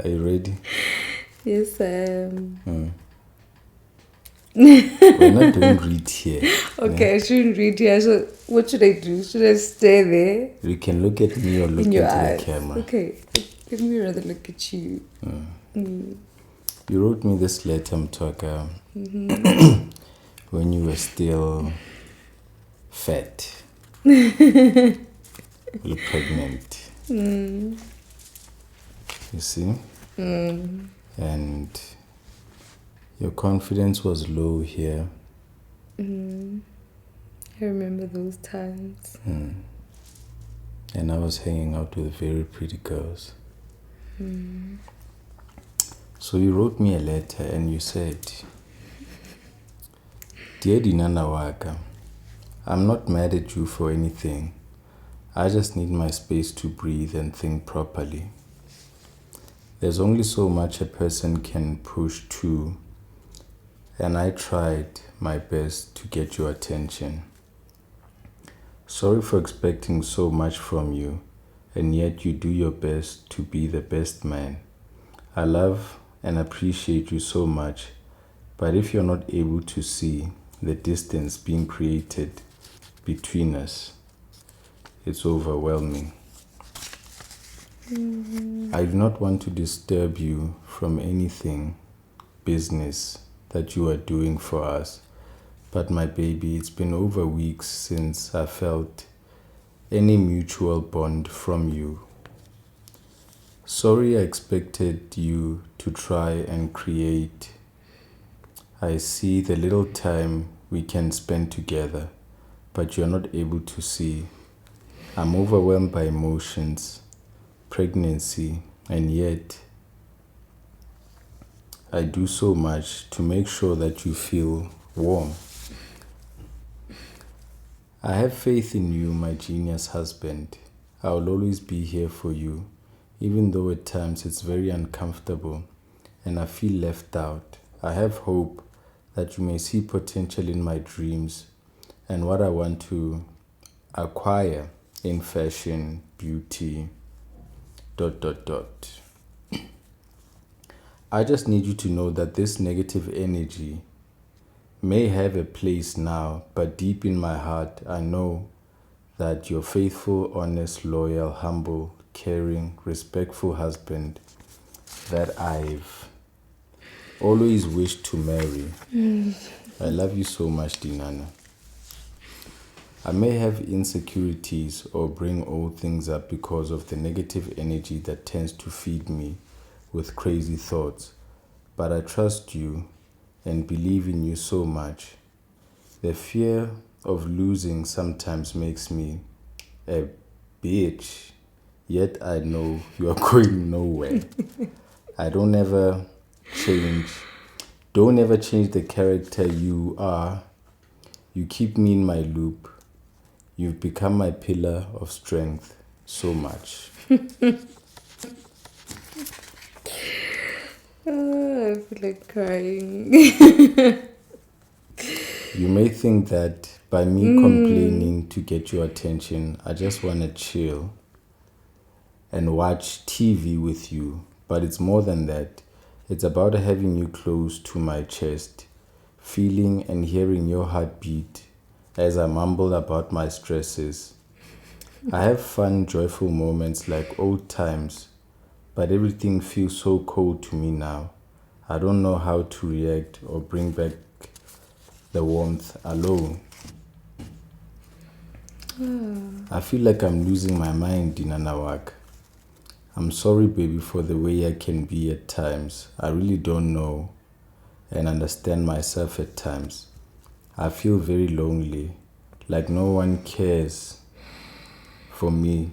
Are you ready? Yes, I am. We're not doing read here. Okay, I shouldn't read here. So what should I do? Should I stay there You can look at me or look in your into eyes? the camera. Okay, let me rather look at you. You wrote me this letter, Mtwaka, when you were still fat. Well, pregnant. You see? And your confidence was low here. I remember those times. And I was hanging out with very pretty girls. So you wrote me a letter and you said, Dear Dinana Waka, I'm not mad at you for anything. I just need my space to breathe and think properly. There's only so much a person can push to, and I tried my best to get your attention. Sorry for expecting so much from you, and yet you do your best to be the best man. I love and appreciate you so much, but if you're not able to see the distance being created between us, it's overwhelming. I do not want to disturb you from anything business that you are doing for us, but my baby, it's been over weeks since I felt any mutual bond from you. Sorry I expected you to try and create. I see the little time we can spend together, but you're not able to see. I'm overwhelmed by emotions, pregnancy, and yet I do so much to make sure that you feel warm. I have faith in you, my genius husband. I will always be here for you, even though at times it's very uncomfortable and I feel left out. I have hope that you may see potential in my dreams and what I want to acquire in fashion, beauty, ... I just need you to know that this negative energy may have a place now, but deep in my heart, I know that your faithful, honest, loyal, humble, caring, respectful husband that I've always wished to marry. I love you so much, Dinana. I may have insecurities or bring old things up because of the negative energy that tends to feed me with crazy thoughts, but I trust you and believe in you so much. The fear of losing sometimes makes me a bitch, yet I know you are going nowhere. Don't ever change the character you are. You keep me in my loop. You've become my pillar of strength so much. Oh, I feel like crying. You may think that by me complaining to get your attention, I just want to chill and watch TV with you. But it's more than that. It's about having you close to my chest, feeling and hearing your heartbeat as I mumble about my stresses. I have fun, joyful moments like old times, but everything feels so cold to me now. I don't know how to react or bring back the warmth alone. I feel like I'm losing my mind, Dinanawak. I'm sorry, baby, for the way I can be at times. I really don't know and understand myself at times. I feel very lonely, like no one cares for me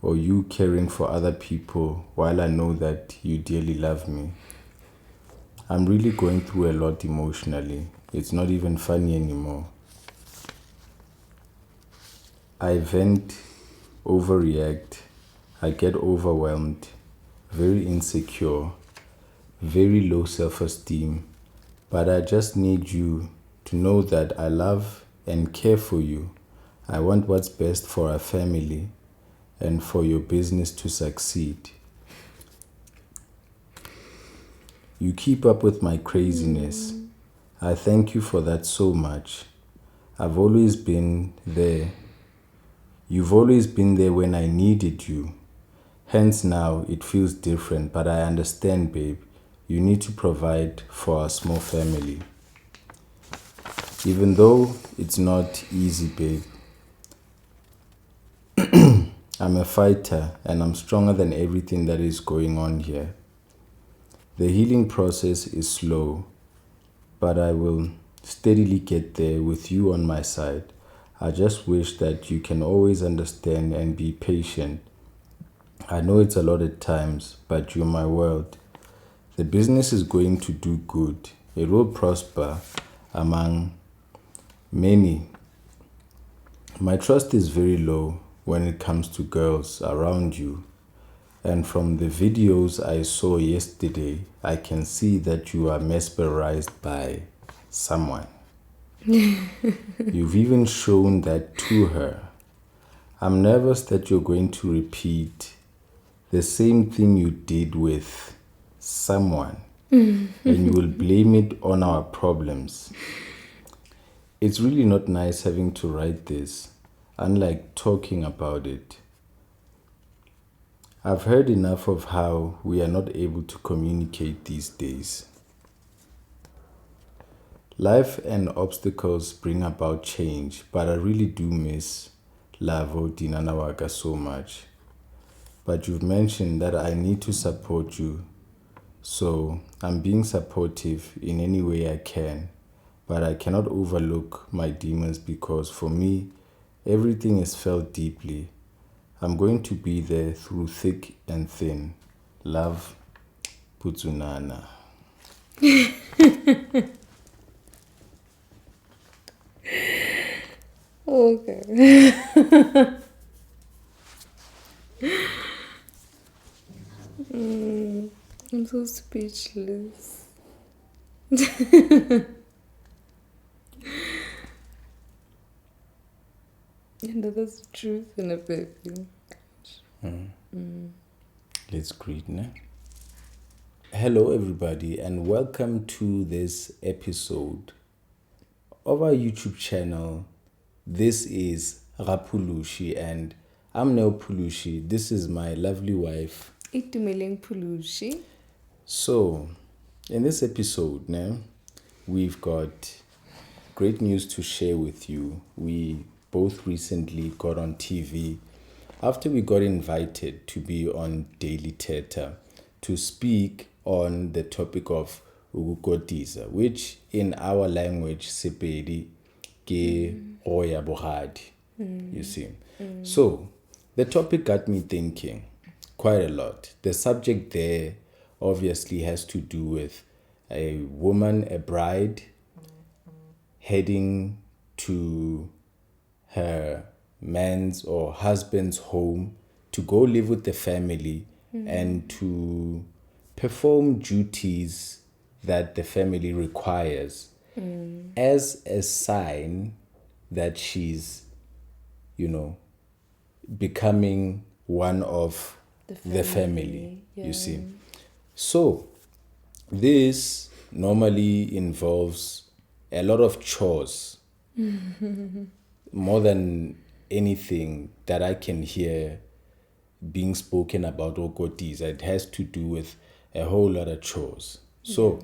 or you caring for other people while I know that you dearly love me. I'm really going through a lot emotionally. It's not even funny anymore. I vent, overreact, I get overwhelmed, very insecure, very low self-esteem, but I just need you to know that I love and care for you. I want what's best for our family and for your business to succeed. You keep up with my craziness. I thank you for that so much. I've always been there. You've always been there when I needed you. Hence now it feels different, but I understand, babe. You need to provide for our small family. Even though it's not easy, babe. I'm a fighter and I'm stronger than everything that is going on here. The healing process is slow, but I will steadily get there with you on my side. I just wish that you can always understand and be patient. I know it's a lot at times, but you're my world. The business is going to do good. It will prosper among many. My trust is very low when it comes to girls around you. And from the videos I saw yesterday, I can see that you are mesmerized by someone. You've even shown that to her. I'm nervous that you're going to repeat the same thing you did with someone and you will blame it on our problems. It's really not nice having to write this, unlike talking about it. I've heard enough of how we are not able to communicate these days. Life and obstacles bring about change, but I really do miss Lavo Dinanawaga so much. But you've mentioned that I need to support you, so I'm being supportive in any way I can, but I cannot overlook my demons because for me, everything is felt deeply. I'm going to be there through thick and thin. Love, Putsunana. Okay. I'm so speechless. And that's the truth in a baby. Let's greet, ne? Hello, everybody, and welcome to this episode of our YouTube channel. This is Ga-Pholushe, and I'm Ga-Pholushe. This is my lovely wife. Ga-Pholushe. So, in this episode, ne, we've got great news to share with you. We both recently got on TV after we got invited to be on Daily Theatre to speak on the topic of ukukotisa, which in our language, Sepedi, ke oya bogadi, you see. So, the topic got me thinking quite a lot. The subject there obviously has to do with a woman, a bride, heading to her man's or husband's home to go live with the family and to perform duties that the family requires as a sign that she's, becoming one of the family, you see. So, this normally involves a lot of chores, more than anything that I can hear being spoken about Okotis. It has to do with a whole lot of chores. So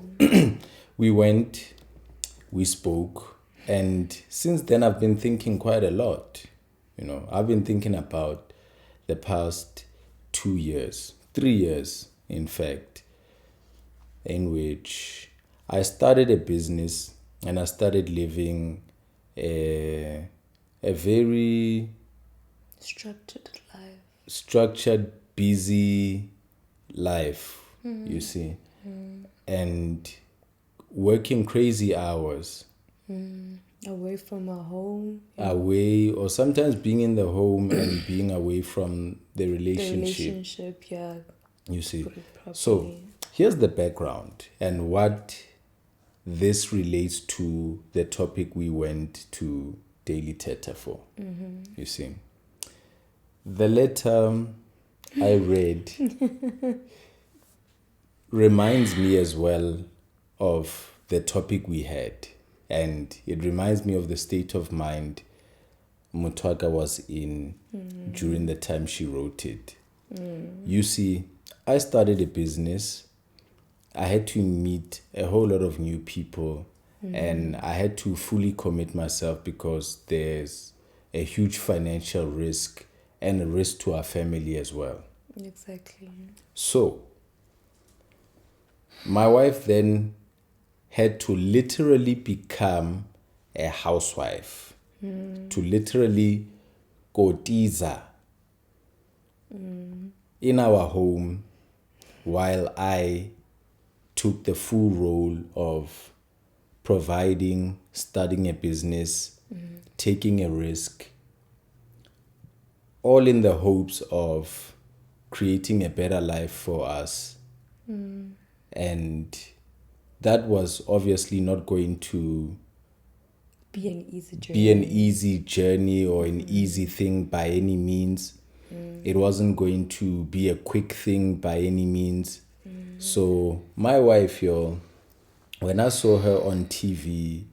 we went, we spoke, and since then I've been thinking quite a lot. I've been thinking about the past 2 years, 3 years, in fact, in which I started a business and I started living a very structured, busy life, you see, and working crazy hours. Away from our home. Away, or sometimes being in the home and being away from the relationship. The relationship, yeah. You see. So, here's the background and what this relates to the topic we went to Daily Theatre for. You see. The letter I read reminds me as well of the topic we had. And it reminds me of the state of mind Mutwaka was in during the time she wrote it. You see, I started a business. I had to meet a whole lot of new people and I had to fully commit myself because there's a huge financial risk and a risk to our family as well. Exactly. So, my wife then had to literally become a housewife, to literally kotiza in our home while I took the full role of providing, starting a business, taking a risk, all in the hopes of creating a better life for us. And that was obviously not going to Be an easy journey. be an easy journey or an easy thing by any means. It wasn't going to be a quick thing by any means. So my wife, y'all, when I saw her on TV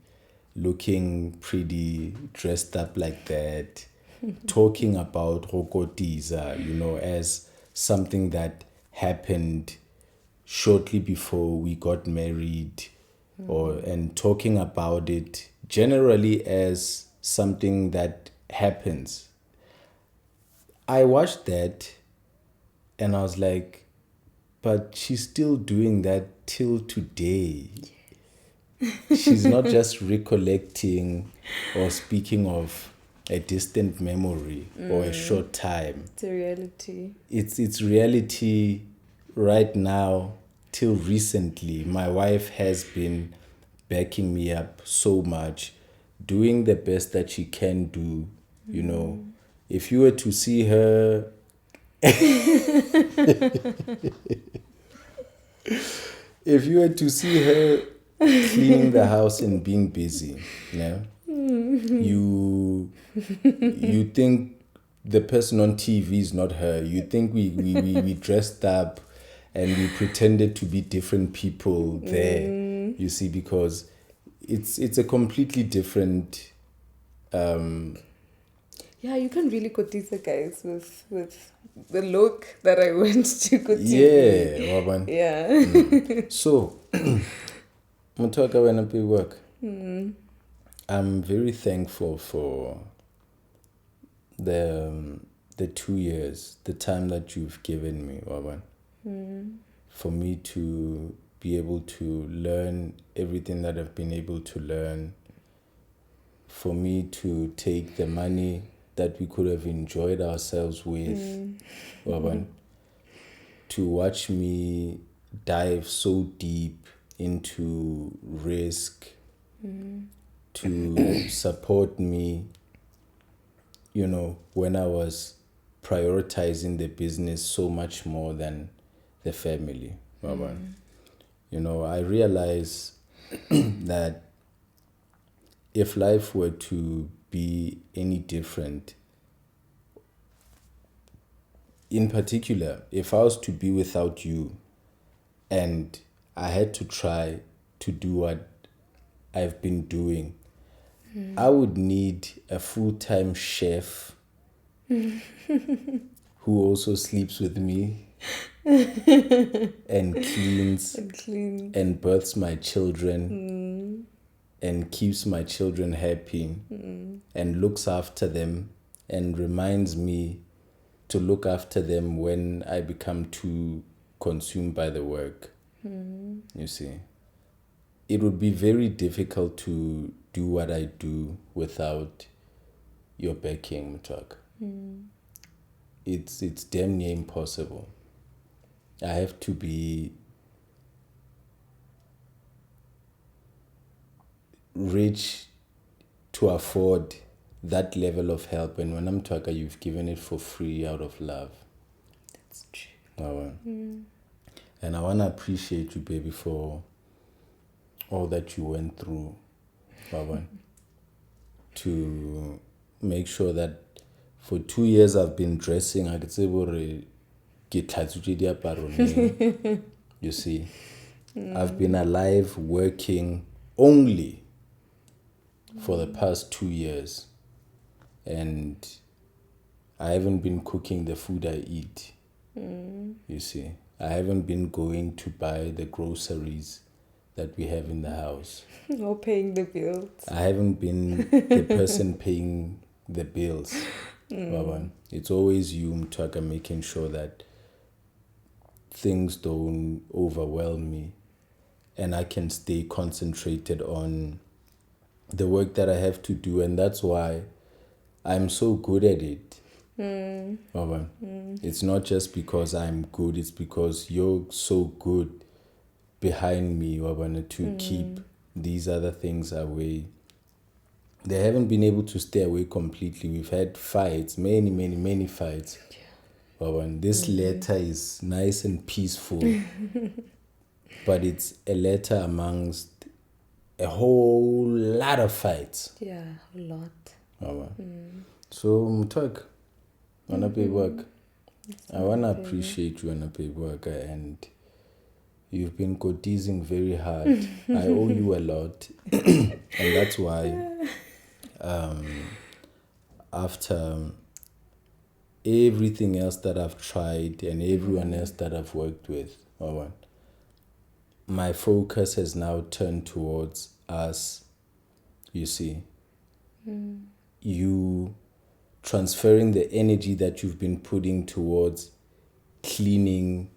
looking pretty, dressed up like that, talking about Rokotiza, as something that happened shortly before we got married, and talking about it generally as something that happens. I watched that and I was like, but she's still doing that till today. She's not just recollecting or speaking of a distant memory or a short time. It's a reality. It's reality right now till recently. My wife has been backing me up so much, doing the best that she can do, If you were to see her if you were to see her cleaning the house and being busy, you think the person on TV is not her. You think we dressed up and we pretended to be different people there. You see, because it's a completely different. Yeah, you can really kotiza, guys, with the look that I went to kotiza. Yeah, Waban. Yeah. So, Mutwaka, when I pay work, I'm very thankful for the 2 years, the time that you've given me, Waban, for me to be able to learn everything that I've been able to learn, for me to take the money that we could have enjoyed ourselves with, Waban, to watch me dive so deep into risk, to support me, when I was prioritizing the business so much more than the family. I realize that if life were to be any different, in particular, if I was to be without you and I had to try to do what I've been doing, I would need a full-time chef who also sleeps with me and cleans and births my children and keeps my children happy and looks after them and reminds me to look after them when I become too consumed by the work. You see, it would be very difficult to do what I do without your backing, Mutwaka. It's damn near impossible. I have to be rich to afford that level of help, and when I'm talking, you've given it for free out of love. That's true. And I want to appreciate you, baby, for all that you went through, Baba, to make sure that for 2 years I've been dressing. I could say, You see, I've been alive working only for the past 2 years, and I haven't been cooking the food I eat. You see, I haven't been going to buy the groceries that we have in the house. Or paying the bills. I haven't been the person paying the bills. Baba. It's always you, Mtwaka, making sure that things don't overwhelm me and I can stay concentrated on the work that I have to do. And that's why I'm so good at it. Baba. It's not just because I'm good, it's because you're so good behind me, Baba, to keep these other things away. They haven't been able to stay away completely. We've had fights, many fights. Baba, this letter is nice and peaceful, but it's a letter amongst a whole lot of fights. Yeah, a lot. Baba. So, Mutwak, wanna pay work. I wanna appreciate you wanna pay work, and you've been teasing very hard. I owe you a lot, and that's why after everything else that I've tried and everyone else that I've worked with, my focus has now turned towards us. You see, you transferring the energy that you've been putting towards cleaning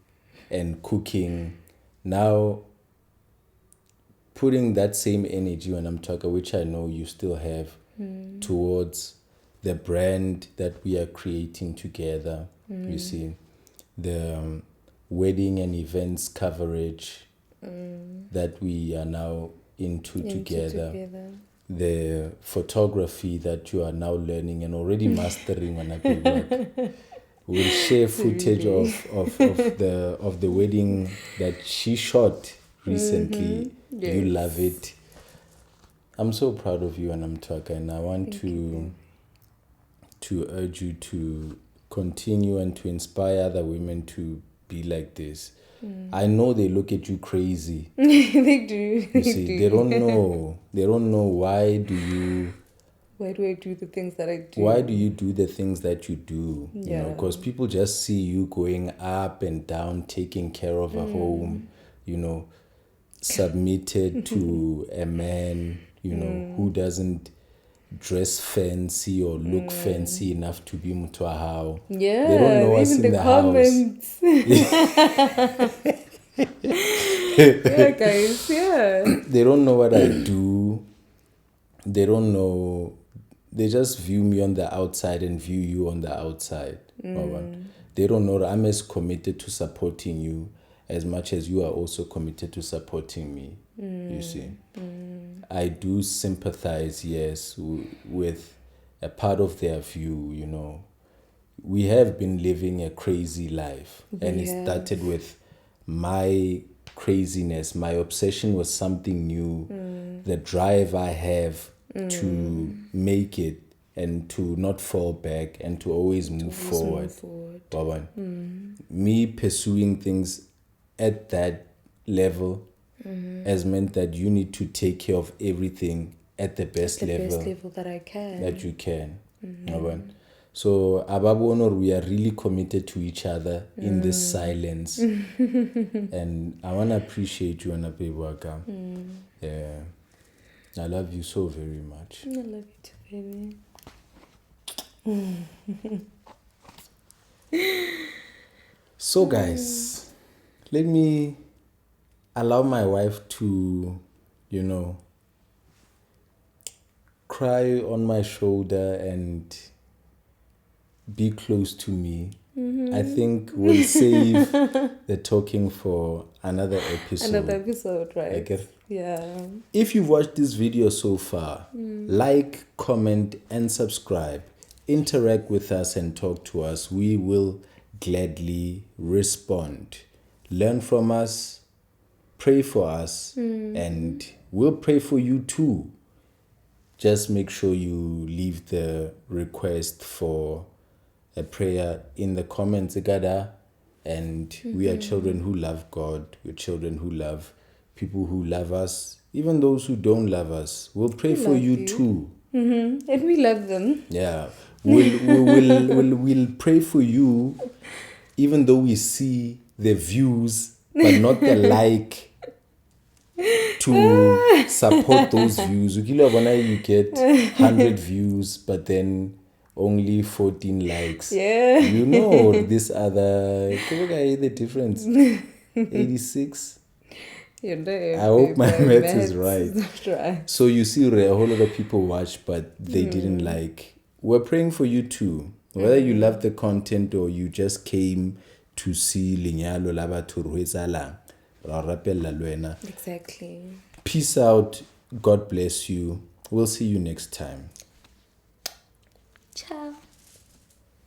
and cooking, now putting that same energy when I'm talking, which I know you still have, towards the brand that we are creating together. You see, the wedding and events coverage that we are now into together. The photography that you are now learning and already mastering on a work. We'll share footage of the wedding that she shot recently. Yes. You love it. I'm so proud of you, and I'm talking. And I want to urge you to continue and to inspire other women to be like this. I know they look at you crazy. They do. You see, they don't know. They don't know why do I do the things that I do? Why do you do the things that you do? You know, Yeah. because people just see you going up and down, taking care of a home, you know, submitted to a man, you know, who doesn't dress fancy or look fancy enough to be mutwahao. Yeah, They don't know us even in the the comments. Yeah, guys, yeah. They don't know what I do. They don't know. They just view me on the outside and view you on the outside. They don't know that I'm as committed to supporting you as much as you are also committed to supporting me. You see, I do sympathize, yes, with a part of their view. You know, we have been living a crazy life, and it started with my craziness. My obsession was something new. The drive I have to make it and to not fall back and to always move forward. Baba. Me pursuing things at that level has meant that you need to take care of everything at the best level that I can. that you can. Baba. So Ababonor, we are really committed to each other in this silence. And I want to appreciate you, Anapewaka. Yeah. I love you so very much. I love you too, baby. So guys, let me allow my wife to, you know, cry on my shoulder and be close to me. I think we'll save the talking for another episode. Another episode, right? I guess. Yeah. If you've watched this video so far, like, comment, and subscribe. Interact with us and talk to us. We will gladly respond. Learn from us, pray for us, and we'll pray for you too. Just make sure you leave the request for a prayer in the comments, Gada, And we are children who love God. We're children who love people who love us. Even those who don't love us. We'll pray for you too. And we love them. Yeah. We'll pray for you even though we see the views but not the like to support those views. You get 100 views but then only 14 likes. Yeah. You know this other, the difference, 86. I hope my math is right. So you see a whole lot of people watch but they didn't like. We're praying for you too. Whether you love the content or you just came to see Linyalo Laba Turhuezala. Exactly. Peace out. God bless you. We'll see you next time. Ciao.